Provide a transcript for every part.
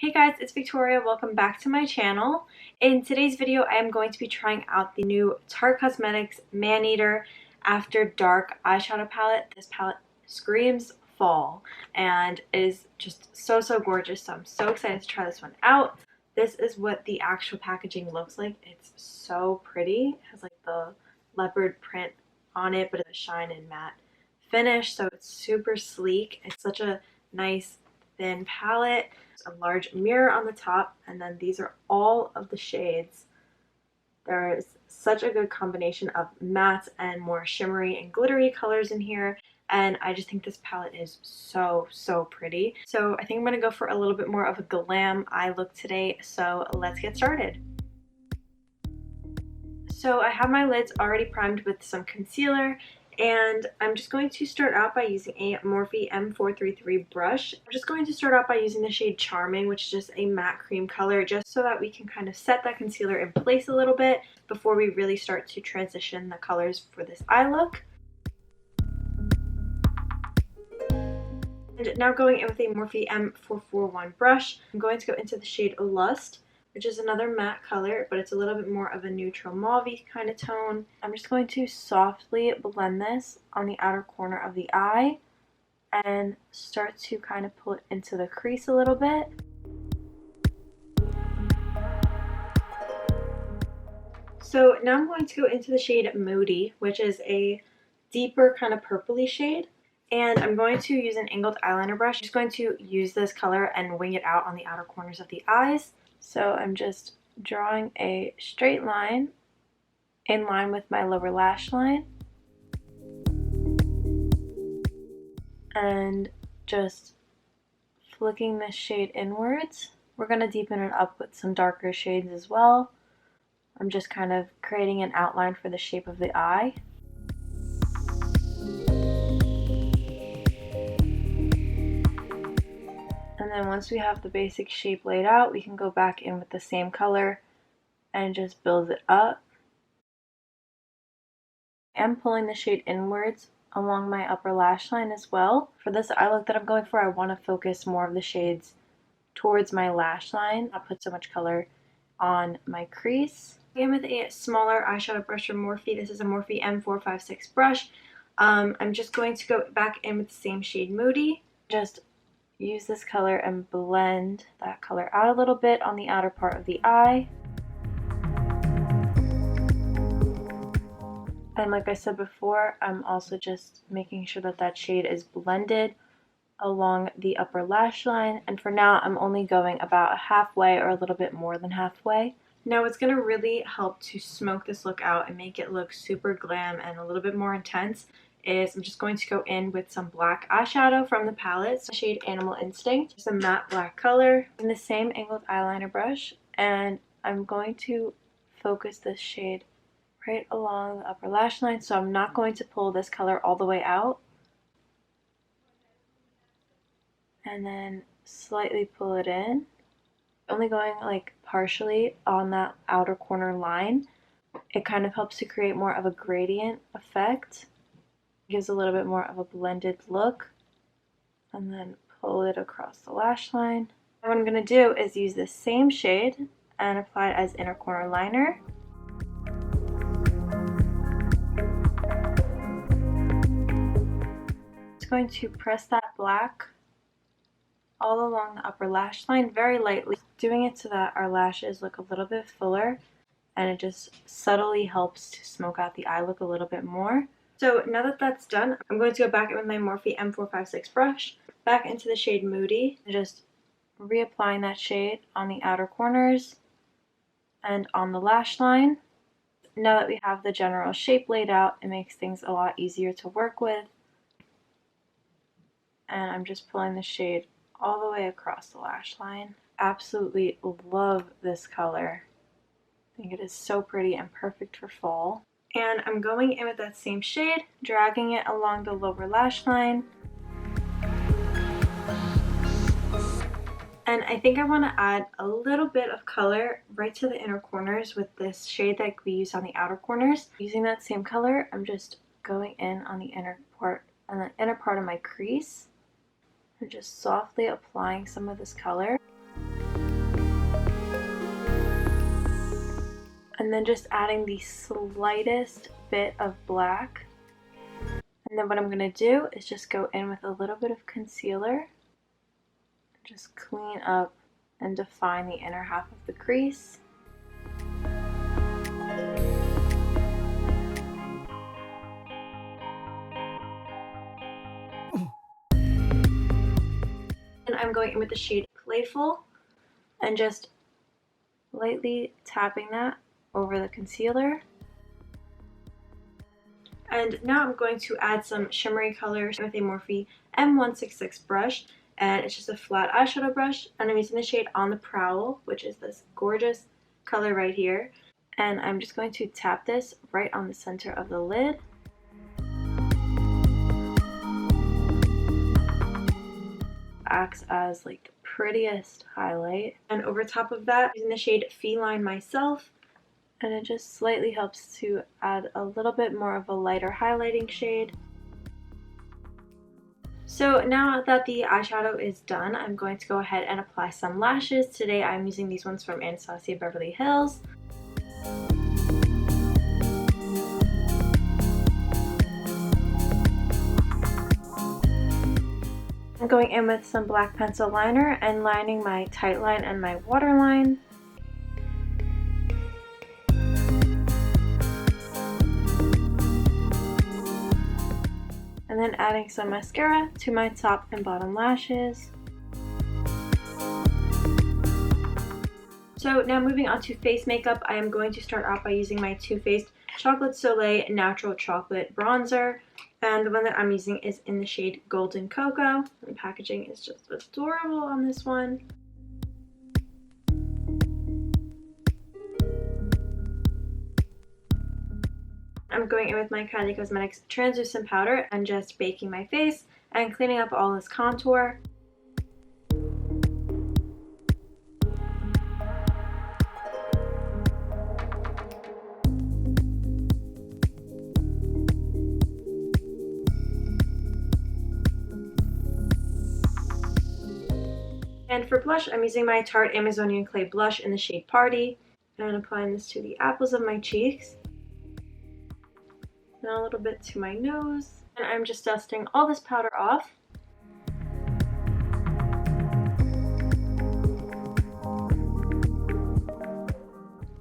Hey guys, it's Victoria. Welcome back to my channel. In today's video, I am going to be trying out the new Tarte Cosmetics Maneater After Dark eyeshadow palette. This palette screams fall and is just so gorgeous, so I'm so excited to try this one out. This is what the actual packaging looks like. It's so pretty. It has like the leopard print on it, but it's a shine and matte finish, so it's super sleek. It's such a nice thin palette. A large mirror on the top, and then these are all of the shades. There is such a good combination of matte and more shimmery and glittery colors in here, and I just think this palette is so pretty. So I think I'm gonna go for a little bit more of a glam eye look today, so let's get started. So I have my lids already primed with some concealer, and I'm just going to start out by using a Morphe M433 brush. I'm just going to start out by using the shade Charming, which is just a matte cream color, just so that we can kind of set that concealer in place a little bit before we really start to transition the colors for this eye look. And now going in with a Morphe M441 brush, I'm going to go into the shade Lust, which is another matte color, but it's a little bit more of a neutral mauve-y kind of tone. I'm just going to softly blend this on the outer corner of the eye and start to kind of pull it into the crease a little bit. So now I'm going to go into the shade Moody, which is a deeper kind of purpley shade. And I'm going to use an angled eyeliner brush. I'm just going to use this color and wing it out on the outer corners of the eyes. So I'm just drawing a straight line in line with my lower lash line and just flicking this shade inwards. We're going to deepen it up with some darker shades as well. I'm just kind of creating an outline for the shape of the eye. And then once we have the basic shape laid out, we can go back in with the same color and just build it up. I'm pulling the shade inwards along my upper lash line as well. For this eye look that I'm going for, I want to focus more of the shades towards my lash line, not put so much color on my crease. Again, with a smaller eyeshadow brush from Morphe. This is a Morphe M456 brush. I'm just going to go back in with the same shade Moody. Just use this color and blend that color out a little bit on the outer part of the eye. And like I said before, I'm also just making sure that that shade is blended along the upper lash line. And for now, I'm only going about halfway or a little bit more than halfway. Now what's going to really help to smoke this look out and make it look super glam and a little bit more intense is I'm just going to go in with some black eyeshadow from the palette, so shade Animal Instinct, just a matte black color, in the same angled eyeliner brush, and I'm going to focus this shade right along the upper lash line, so I'm not going to pull this color all the way out, and then slightly pull it in, only going like partially on that outer corner line. It kind of helps to create more of a gradient effect. Gives a little bit more of a blended look, and then pull it across the lash line. What I'm going to do is use this same shade and apply it as inner corner liner. Just going to press that black all along the upper lash line very lightly, doing it so that our lashes look a little bit fuller, and it just subtly helps to smoke out the eye look a little bit more. So now that that's done, I'm going to go back in with my Morphe M456 brush, back into the shade Moody, and just reapplying that shade on the outer corners and on the lash line. Now that we have the general shape laid out, it makes things a lot easier to work with. And I'm just pulling the shade all the way across the lash line. Absolutely love this color. I think it is so pretty and perfect for fall. And I'm going in with that same shade, dragging it along the lower lash line. And I think I want to add a little bit of color right to the inner corners with this shade that we used on the outer corners. Using that same color, I'm just going in on the inner part of my crease and just softly applying some of this color. And then just adding the slightest bit of black. And then what I'm going to do is just go in with a little bit of concealer. Just clean up and define the inner half of the crease. And I'm going in with the shade Playful and just lightly tapping that over the concealer. And now I'm going to add some shimmery colors with a Morphe M166 brush, and it's just a flat eyeshadow brush, and I'm using the shade On the Prowl, which is this gorgeous color right here, and I'm just going to tap this right on the center of the lid. Acts as like the prettiest highlight, and over top of that, using the shade Feline Myself, and it just slightly helps to add a little bit more of a lighter highlighting shade. So now that the eyeshadow is done, I'm going to go ahead and apply some lashes. Today I'm using these ones from Anastasia Beverly Hills. I'm going in with some black pencil liner and lining my tight line and my waterline. And then adding some mascara to my top and bottom lashes. So now moving on to face makeup, I am going to start off by using my Too Faced Chocolate Soleil Natural Chocolate Bronzer. And the one that I'm using is in the shade Golden Cocoa. The packaging is just adorable on this one. I'm going in with my Kylie Cosmetics translucent powder and just baking my face and cleaning up all this contour. And for blush, I'm using my Tarte Amazonian Clay blush in the shade Party and applying this to the apples of my cheeks. Now a little bit to my nose, and I'm just dusting all this powder off.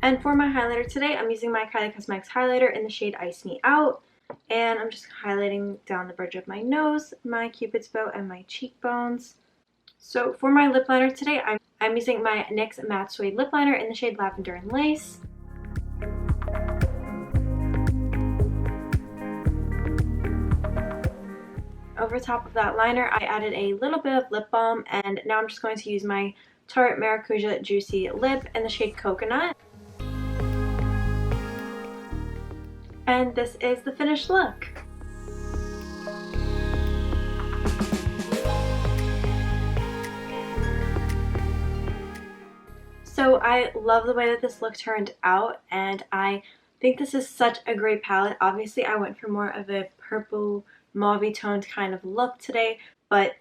And for my highlighter today, I'm using my Kylie Cosmetics highlighter in the shade Ice Me Out, and I'm just highlighting down the bridge of my nose, my cupid's bow, and my cheekbones. So for my lip liner today, I'm using my NYX Matte Suede Lip Liner in the shade Lavender and Lace. Over top of that liner, I added a little bit of lip balm, and now I'm just going to use my Tarte Maracuja Juicy Lip in the shade Coconut. And this is the finished look. So I love the way that this look turned out, and I think this is such a great palette. Obviously I went for more of a purple mauve toned kind of look today, but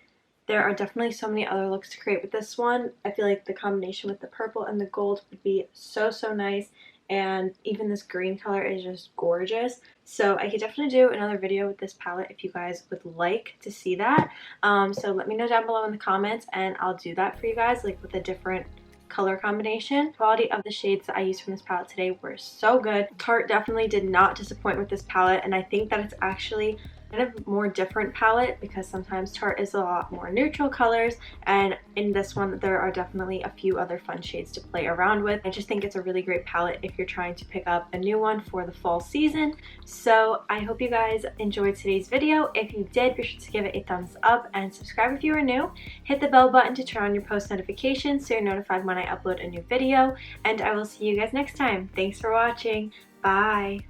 there are definitely so many other looks to create with this one. I feel like the combination with the purple and the gold would be so nice, and even this green color is just gorgeous. So I could definitely do another video with this palette if you guys would like to see that. So let me know down below in the comments, and I'll do that for you guys, like with a different color combination. The quality of the shades that I used from this palette today were so good. Tarte definitely did not disappoint with this palette, and I think that it's actually kind of more different palette because sometimes Tarte is a lot more neutral colors, and in this one there are definitely a few other fun shades to play around with. I just think it's a really great palette if you're trying to pick up a new one for the fall season. So I hope you guys enjoyed today's video. If you did, be sure to give it a thumbs up and subscribe if you are new. Hit the bell button to turn on your post notifications so you're notified when I upload a new video, and I will see you guys next time. Thanks for watching. Bye.